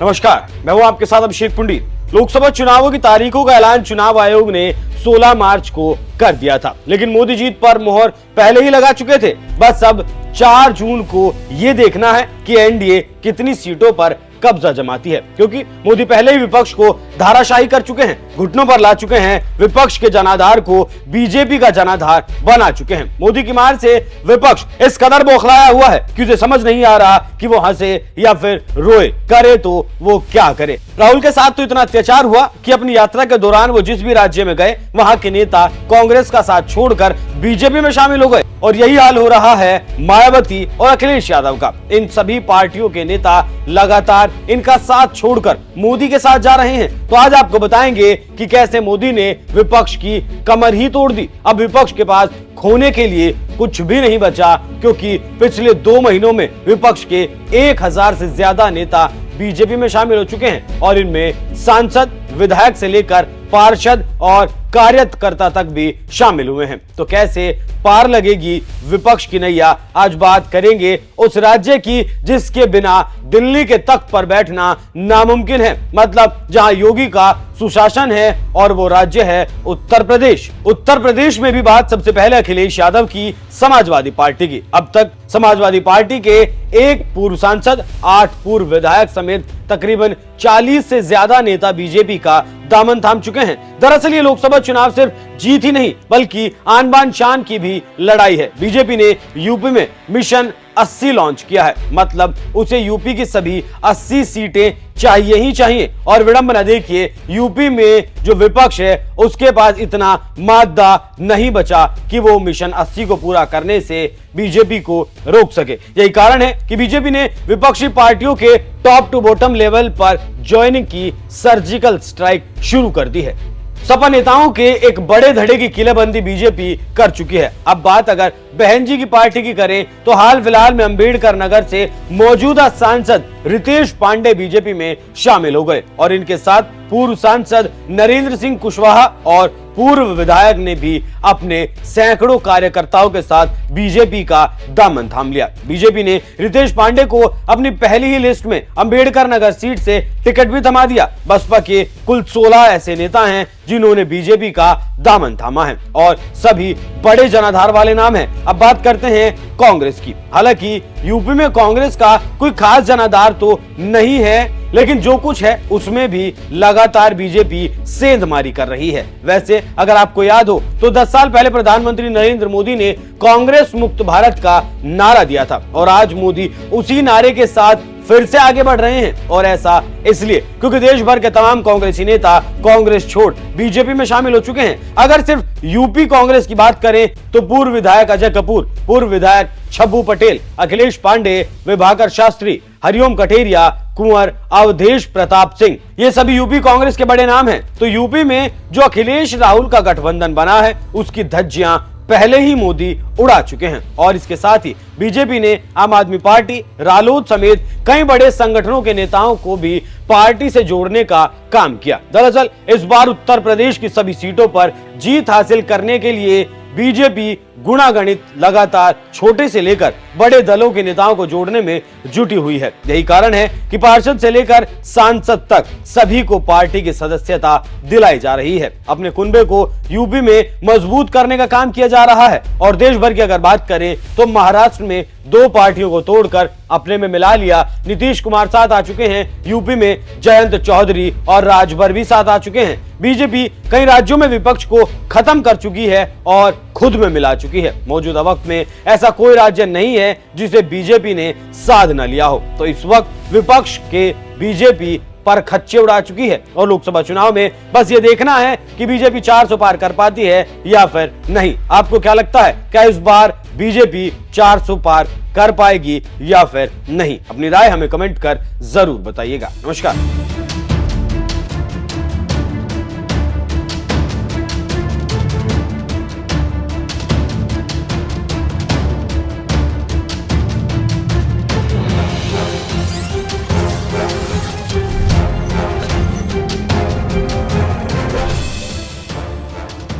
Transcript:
नमस्कार, मैं हूं आपके साथ अभिषेक पंडित। लोकसभा चुनावों की तारीखों का ऐलान चुनाव आयोग ने 16 मार्च को कर दिया था, लेकिन मोदी जीत पर मोहर पहले ही लगा चुके थे। बस अब 4 जून को ये देखना है कि एनडीए कितनी सीटों पर कब्जा जमाती है, क्योंकि मोदी पहले ही विपक्ष को धाराशाही कर चुके हैं, घुटनों पर ला चुके हैं, विपक्ष के जनाधार को बीजेपी का जनाधार बना चुके हैं। मोदी की मार से विपक्ष इस कदर बौखलाया हुआ है कि उसे समझ नहीं आ रहा कि वो हंसे या फिर रोए, करे तो वो क्या करे। राहुल के साथ तो इतना अत्याचार हुआ कि अपनी यात्रा के दौरान वो जिस भी राज्य में गए वहां के नेता कांग्रेस का साथ छोड़कर बीजेपी में शामिल हो गए, और यही हाल हो रहा है मायावती और अखिलेश यादव का। इन सभी पार्टियों के नेता लगातार इनका साथ छोड़कर मोदी के साथ जा रहे हैं। तो आज आपको बताएंगे कि कैसे मोदी ने विपक्ष की कमर ही तोड़ दी। अब विपक्ष के पास खोने के लिए कुछ भी नहीं बचा, क्योंकि पिछले 2 महीनों में विपक्ष के 1000 से ज्यादा नेता बीजेपी में शामिल हो चुके हैं, और इनमें सांसद, विधायक से लेकर पार्षद और कार्यकर्ता तक भी शामिल हुए हैं। तो कैसे पार लगेगी विपक्ष की नैया, आज बात करेंगे उस राज्य की जिसके बिना दिल्ली के तख्त पर बैठना नामुमकिन है, मतलब जहां योगी का सुशासन है, और वो राज्य है उत्तर प्रदेश। उत्तर प्रदेश में भी बात सबसे पहले अखिलेश यादव की समाजवादी पार्टी की। अब तक समाजवादी पार्टी के 1 पूर्व सांसद, 8 पूर्व विधायक समेत तकरीबन 40 से ज्यादा नेता बीजेपी का दामन थाम चुके हैं। दरअसल ये लोकसभा चुनाव सिर्फ जीत ही नहीं बल्कि आन बान शान की भी लड़ाई है। बीजेपी ने यूपी में मिशन 80 लॉन्च किया है, मतलब उसे यूपी की सभी 80 सीटें चाहिए ही चाहिए। और विडंबना देखिए, यूपी में जो विपक्ष है उसके पास इतना मादा नहीं बचा कि वो मिशन 80 को पूरा करने से बीजेपी को रोक सके। यही कारण है कि बीजेपी ने विपक्षी पार्टियों के टॉप टू बॉटम लेवल पर ज्वाइनिंग की सर्जिकल स्ट्राइक शुरू कर दी है। सपा नेताओं के एक बड़े धड़े की किलेबंदी बीजेपी कर चुकी है। अब बात अगर बहन जी की पार्टी की करें तो हाल फिलहाल में अंबेडकर नगर से मौजूदा सांसद रितेश पांडे बीजेपी में शामिल हो गए, और इनके साथ पूर्व सांसद नरेंद्र सिंह कुशवाहा और पूर्व विधायक ने भी अपने सैकड़ों कार्यकर्ताओं के साथ बीजेपी का दामन थाम लिया। बीजेपी ने रितेश पांडे को अपनी पहली ही लिस्ट में अंबेडकर नगर सीट से टिकट भी थमा दिया। बसपा के कुल 16 ऐसे नेता हैं जिन्होंने बीजेपी का दामन थामा है, और सभी बड़े जनाधार वाले नाम हैं। अब बात करते हैं कांग्रेस की। हालांकि यूपी में कांग्रेस का कोई खास जनाधार तो नहीं है, लेकिन जो कुछ है उसमें भी लगातार बीजेपी सेंधमारी कर रही है। वैसे अगर आपको याद हो तो 10 साल पहले प्रधानमंत्री नरेंद्र मोदी ने कांग्रेस मुक्त भारत का नारा दिया था, और आज मोदी उसी नारे के साथ फिर से आगे बढ़ रहे हैं। और ऐसा इसलिए क्योंकि देश भर के तमाम कांग्रेसी नेता कांग्रेस छोड़ बीजेपी में शामिल हो चुके हैं। अगर सिर्फ यूपी कांग्रेस की बात करें तो पूर्व विधायक अजय कपूर, पूर्व विधायक छब्बू पटेल, अखिलेश पांडे, विभाकर शास्त्री, हरिओम कठेरिया, कुंवर अवधेश प्रताप सिंह, ये सभी यूपी कांग्रेस के बड़े नाम हैं। तो यूपी में जो अखिलेश राहुल का गठबंधन बना है उसकी धज्जियां पहले ही मोदी उड़ा चुके हैं, और इसके साथ ही बीजेपी ने आम आदमी पार्टी, रालोद समेत कई बड़े संगठनों के नेताओं को भी पार्टी से जोड़ने का काम किया। दरअसल इस बार उत्तर प्रदेश की सभी सीटों पर जीत हासिल करने के लिए बीजेपी गुणागणित लगातार छोटे से लेकर बड़े दलों के नेताओं को जोड़ने में जुटी हुई है। यही कारण है कि पार्षद से लेकर सांसद तक सभी को पार्टी की सदस्यता दिलाई जा रही है। अपने कुनबे को यूपी में मजबूत करने का काम किया जा रहा है। और देश भर की अगर बात करें तो महाराष्ट्र में 2 पार्टियों को तोड़कर अपने में मिला लिया। नीतीश कुमार साथ आ चुके हैं, यूपी में जयंत चौधरी और राजभर भी साथ आ चुके हैं। बीजेपी कई राज्यों में विपक्ष को खत्म कर चुकी है और खुद में मिला चुकी है। मौजूदा वक्त में ऐसा कोई राज्य नहीं है जिसे बीजेपी ने साध न लिया हो। तो इस वक्त विपक्ष के बीजेपी पर खच्चे उड़ा चुकी है, और लोकसभा चुनाव में बस ये देखना है कि बीजेपी 400 पार कर पाती है या फिर नहीं। आपको क्या लगता है, क्या इस बार बीजेपी 400 पार कर पाएगी या फिर नहीं? अपनी राय हमें कमेंट कर जरूर बताइएगा। नमस्कार।